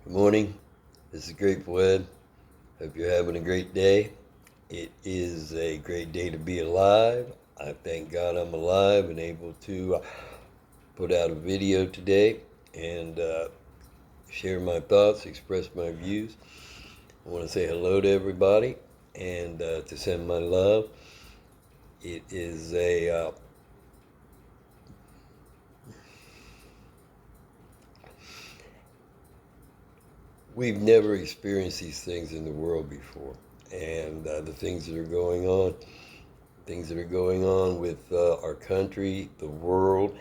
Good morning. This is Grateful Ed. Hope you're having a great day. It is a great day to be alive. I thank God I'm alive and able to put out a video today and share my thoughts, express my views. I want to say hello to everybody and to send my love. It is a we've never experienced these things in the world before, and the things that are going on with our country, the world,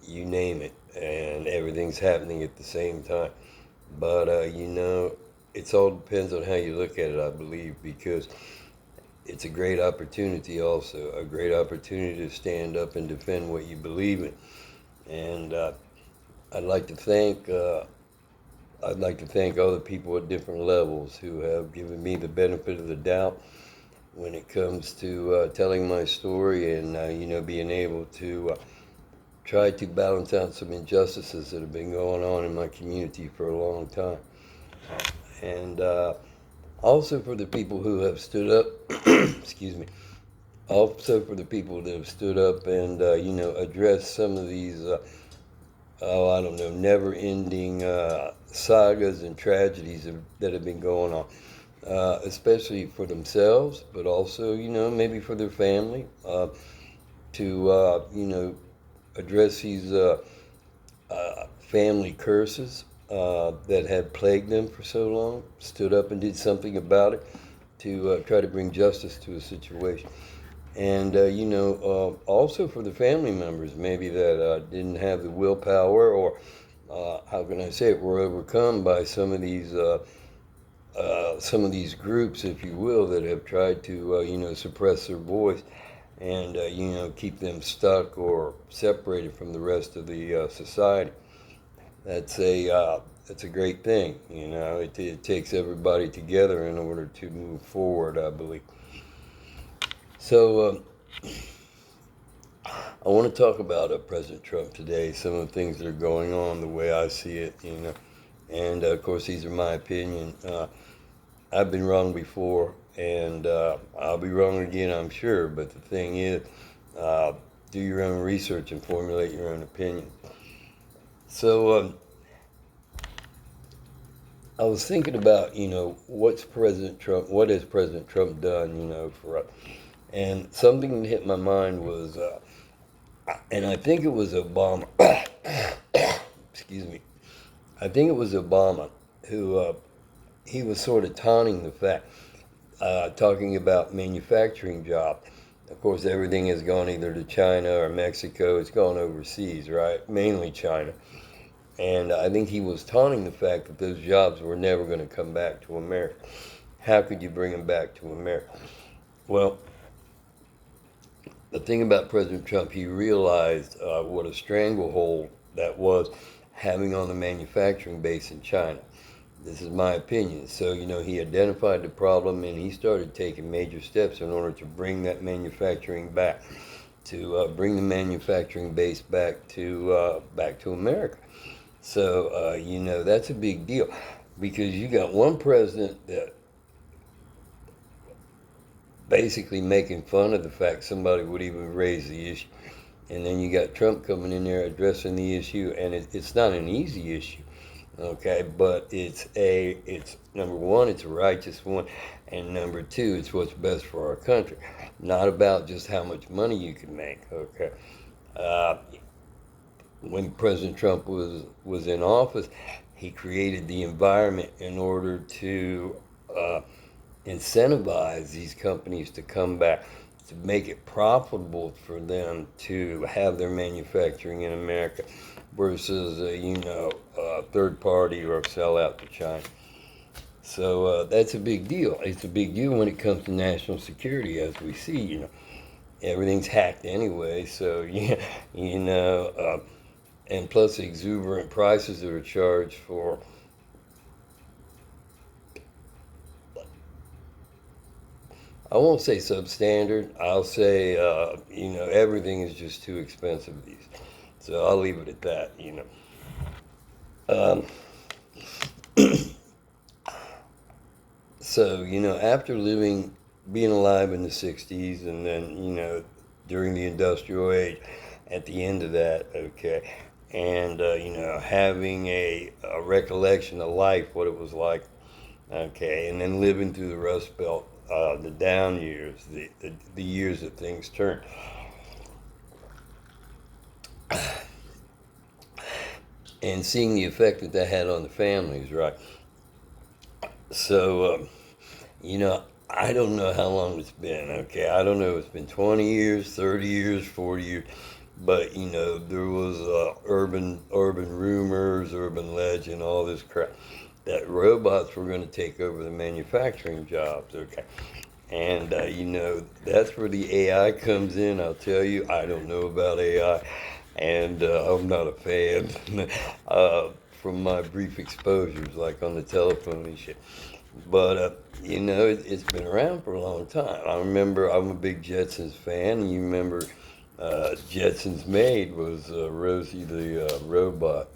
you name it, and everything's happening at the same time. But it's all depends on how you look at it, I believe, because it's a great opportunity, also a great opportunity to stand up and defend what you believe in. And I'd like to thank I'd like to thank all the people at different levels who have given me the benefit of the doubt when it comes to telling my story and being able to try to balance out some injustices that have been going on in my community for a long time. And also for the people who have stood up, excuse me, also for the people that have stood up and addressed some of these I don't know, never-ending sagas and tragedies that have been going on, especially for themselves, but also, maybe for their family, to, address these family curses that had plagued them for so long, stood up and did something about it to try to bring justice to a situation. And, also for the family members, maybe that didn't have the willpower or, how can I say it, were overcome by some of these groups, if you will, that have tried to, suppress their voice and, keep them stuck or separated from the rest of the society. That's a great thing. It takes everybody together in order to move forward, I believe. So I want to talk about President Trump today, some of the things that are going on, the way I see it, and of course these are my opinion. I've been wrong before, and I'll be wrong again, I'm sure. But the thing is, do your own research and formulate your own opinion. So I was thinking about, what has President Trump done, for us? And something that hit my mind was, and I think it was Obama. Excuse me. I think it was Obama who he was sort of taunting the fact, talking about manufacturing jobs. Of course, everything has gone either to China or Mexico. It's gone overseas, right? Mainly China. And I think he was taunting the fact that those jobs were never going to come back to America. How could you bring them back to America? Well, the thing about President Trump, he realized what a stranglehold that was having on the manufacturing base in China. This is my opinion. So, he identified the problem and he started taking major steps in order to bring that manufacturing back, to bring the manufacturing base back to America. So, that's a big deal because you got one president that basically making fun of the fact somebody would even raise the issue. And then you got Trump coming in there addressing the issue, and it's not an easy issue, okay? But it's number one, it's a righteous one, and number two, it's what's best for our country. Not about just how much money you can make, okay? When President Trump was in office, he created the environment in order to incentivize these companies to come back, to make it profitable for them to have their manufacturing in America versus, third party or sell out to China. So that's a big deal. It's a big deal when it comes to national security, as we see. Everything's hacked anyway. So and plus the exuberant prices that are charged for I won't say substandard. I'll say, everything is just too expensive these. So I'll leave it at that. Um, So, after being alive in the 60s and then, during the industrial age, at the end of that, okay, and, having a recollection of life, what it was like, okay, and then living through the Rust Belt, the down years, the years that things turned, and seeing the effect that that had on the families, right? So, I don't know how long it's been, okay? I don't know if it's been 20 years, 30 years, 40 years, but, there was urban rumors, urban legend, all this crap, that robots were going to take over the manufacturing jobs, okay? And, that's where the AI comes in. I'll tell you, I don't know about AI, and I'm not a fan from my brief exposures, like on the telephone and shit. But, it's been around for a long time. I remember I'm a big Jetsons fan, and you remember Jetsons' maid was Rosie the robot,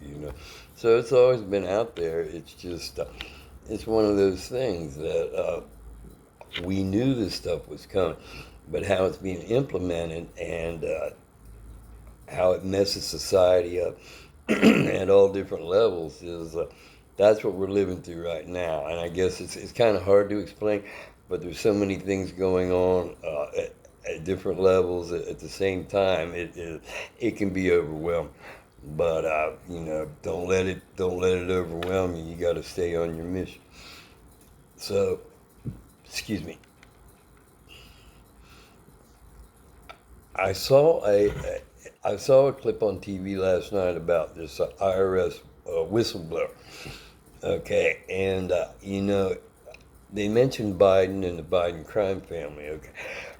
So it's always been out there. It's just, it's one of those things that we knew this stuff was coming, but how it's being implemented and how it messes society up at all different levels is that's what we're living through right now. And I guess it's kind of hard to explain, but there's so many things going on at different levels at the same time. It can be overwhelming. But don't let it overwhelm you. You got to stay on your mission. So, excuse me. I saw I saw a clip on TV last night about this IRS whistleblower. Okay, and they mentioned Biden and the Biden crime family. Okay,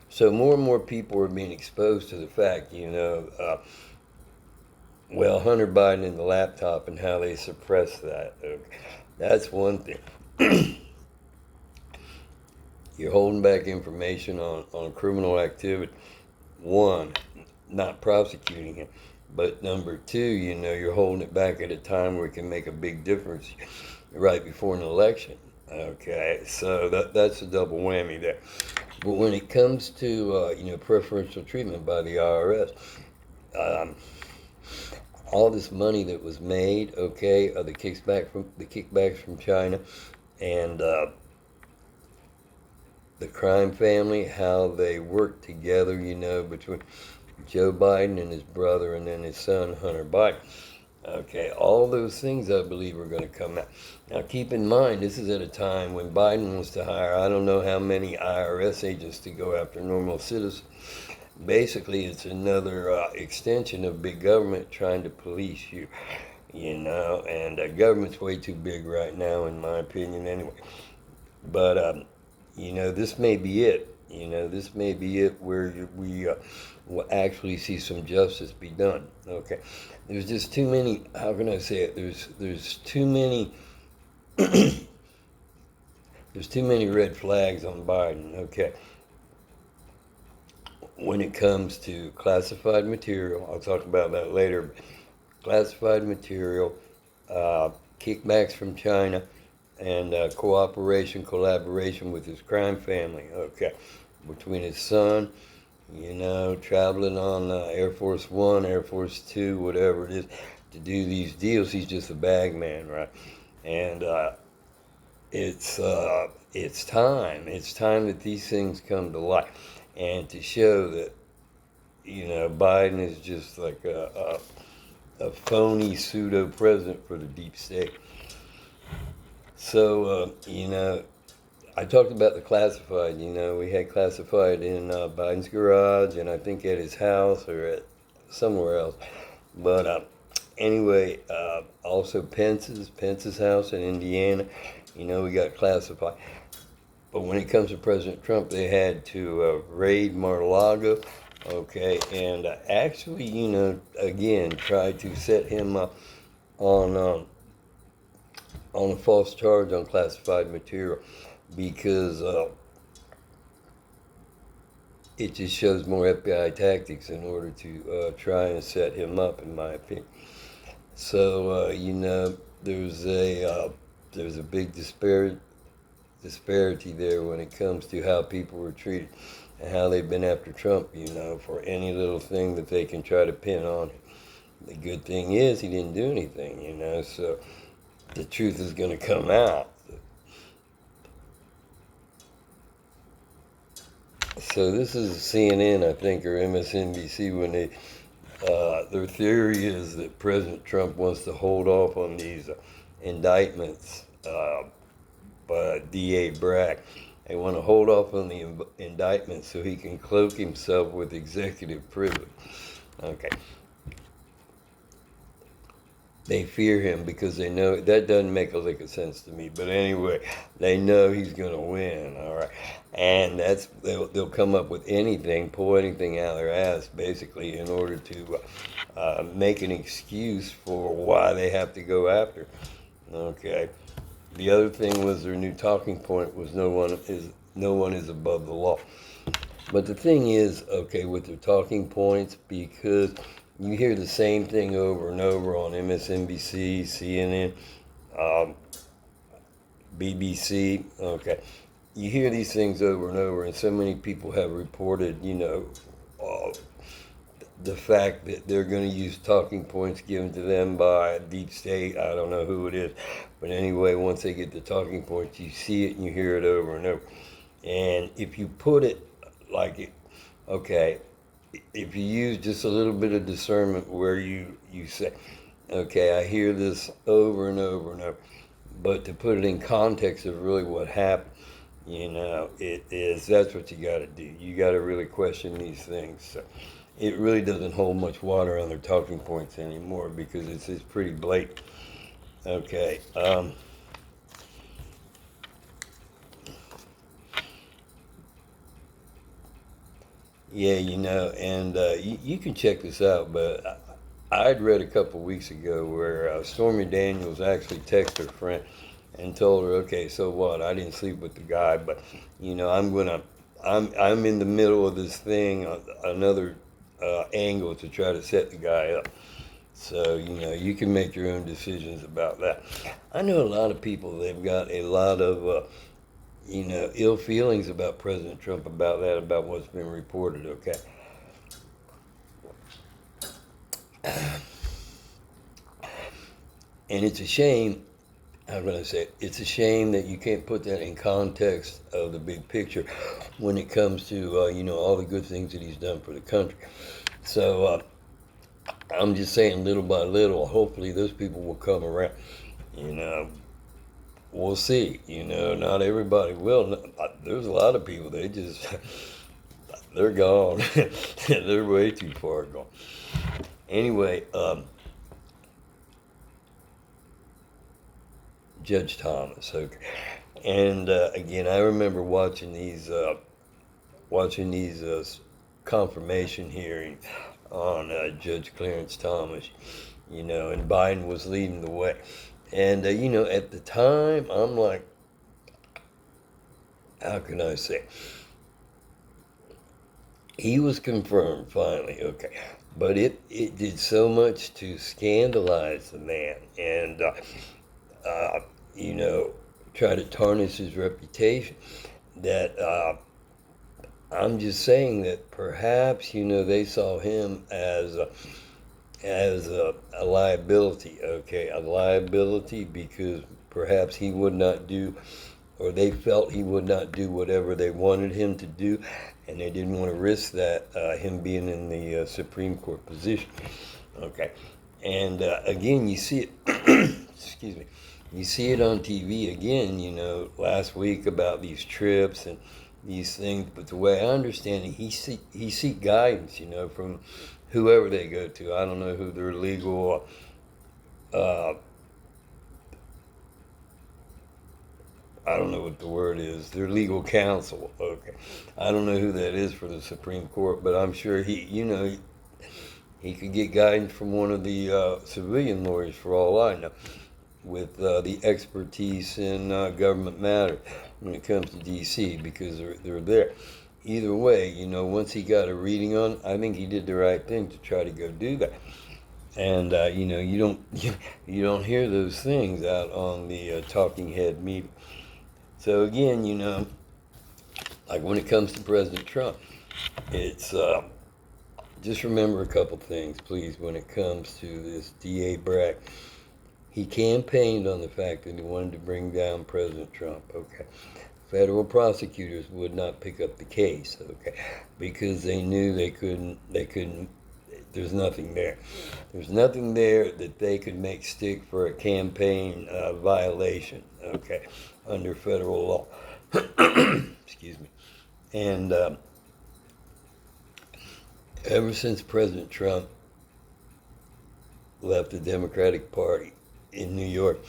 so more and more people are being exposed to the fact, well, Hunter Biden and the laptop and how they suppress that. Okay, that's one thing. You're holding back information on criminal activity. One, not prosecuting him. But number two, you're holding it back at a time where it can make a big difference right before an election. Okay, so that's a double whammy there. But when it comes to preferential treatment by the IRS, um, all this money that was made, okay, the kickbacks from China, and the crime family, how they work together, between Joe Biden and his brother and then his son, Hunter Biden. Okay, all those things I believe are going to come out. Now, keep in mind, this is at a time when Biden wants to hire, I don't know how many IRS agents to go after normal citizens. Basically, it's another extension of big government trying to police you, and government's way too big right now, in my opinion, anyway. But this may be it. This may be it where we will actually see some justice be done. Okay, there's just too many. How can I say it? There's too many. There's too many red flags on Biden. Okay, when it comes to classified material, I'll talk about that later. Classified material, uh, kickbacks from China, and collaboration with his crime family. Okay, between his son, traveling on Air Force One, Air Force Two, whatever it is, to do these deals. He's just a bag man, right? And it's time. It's time that these things come to light, and to show that Biden is just like a phony pseudo president for the deep state. So I talked about the classified. We had classified in Biden's garage, and I think at his house or at somewhere else. But anyway, also Pence's house in Indiana. We got classified. But when it comes to President Trump, they had to raid Mar-a-Lago, okay, and actually, again, try to set him up on a false charge on classified material, because it just shows more FBI tactics in order to try and set him up, in my opinion. So there's a big disparity there when it comes to how people were treated and how they've been after Trump, for any little thing that they can try to pin on him. The good thing is he didn't do anything, so the truth is going to come out. So this is CNN, I think, or MSNBC, when their theory is that President Trump wants to hold off on these indictments by DA Bragg. They want to hold off on the indictment so he can cloak himself with executive privilege. Okay. They fear him because they know that doesn't make a lick of sense to me. But anyway, they know he's going to win. All right, and they'll come up with anything, pull anything out of their ass, basically, in order to make an excuse for why they have to go after. Okay. The other thing was their new talking point was no one is above the law. But the thing is, okay, with their talking points, because you hear the same thing over and over on MSNBC, CNN, BBC, okay. You hear these things over and over, and so many people have reported, the fact that they're going to use talking points given to them by a deep state. I don't know who it is. But anyway, once they get the talking points, you see it and you hear it over and over. And if you put it like it, okay, if you use just a little bit of discernment where you say, okay, I hear this over and over and over, but to put it in context of really what happened, that's what you got to do. You got to really question these things. So it really doesn't hold much water on their talking points anymore because it's pretty blatant. Okay. Yeah, and you can check this out, but I'd read a couple weeks ago where Stormy Daniels actually texted her friend and told her, okay, so what? I didn't sleep with the guy, but I'm in the middle of this thing, another angle to try to set the guy up. So, you can make your own decisions about that. I know a lot of people, they've got a lot of, ill feelings about President Trump about what's been reported, okay? And it's a shame, I'm going to say, it's a shame that you can't put that in context of the big picture when it comes to, all the good things that he's done for the country. So, I'm just saying, little by little, hopefully those people will come around. We'll see. Not everybody will. There's a lot of people, they're gone. They're way too far gone. Anyway, Judge Thomas, okay. And again, I remember watching these confirmation hearings on Judge Clarence Thomas, and Biden was leading the way. And, at the time, I'm like, how can I say? He was confirmed finally, okay. But it did so much to scandalize the man and, try to tarnish his reputation that I'm just saying that perhaps, they saw him as a liability, okay, a liability because perhaps he would not do, or they felt he would not do whatever they wanted him to do, and they didn't want to risk that, him being in the Supreme Court position, okay. And again, you see it, excuse me, you see it on TV again, last week about these trips and these things, but the way I understand it, he seek guidance, from whoever they go to. I don't know who their legal, I don't know what the word is, their legal counsel, okay. I don't know who that is for the Supreme Court, but I'm sure he could get guidance from one of the civilian lawyers for all I know, with the expertise in government matters when it comes to D.C. because they're there. Either way, once he got a reading on, I think he did the right thing to try to go do that. And you don't hear those things out on the talking head meeting. So again, like when it comes to President Trump, it's just remember a couple things, please, when it comes to this DA Brack. He campaigned on the fact that he wanted to bring down President Trump, okay? Federal prosecutors would not pick up the case, okay, because they knew they couldn't, there's nothing there. There's nothing there that they could make stick for a campaign violation, okay, under federal law. Excuse me. And ever since President Trump left the Democratic Party in New York,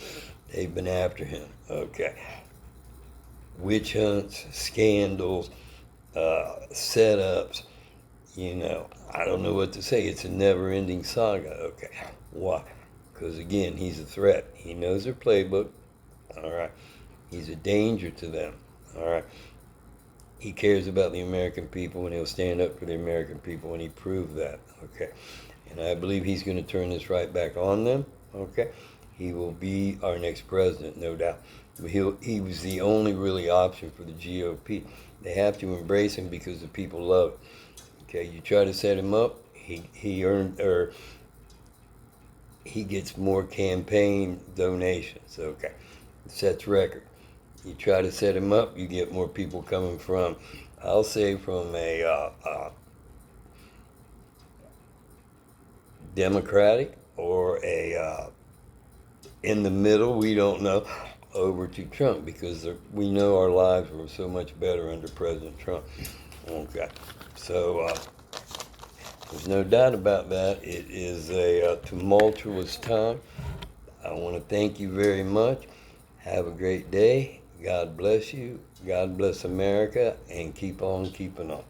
they've been after him, okay? Witch hunts, scandals, setups, I don't know what to say. It's a never ending saga, okay? Why? Because again, he's a threat. He knows their playbook, all right? He's a danger to them, all right? He cares about the American people and he'll stand up for the American people, and he proved that, okay? And I believe he's going to turn this right back on them, okay? He will be our next president, no doubt. He was the only really option for the GOP. They have to embrace him because the people love it. Okay, you try to set him up, he gets more campaign donations. Okay, sets record. You try to set him up, you get more people coming from, I'll say, from a Democratic or a in the middle, we don't know, over to Trump, because we know our lives were so much better under President Trump. Okay, so there's no doubt about that. It is a tumultuous time. I want to thank you very much. Have a great day. God bless you. God bless America, and keep on keeping on.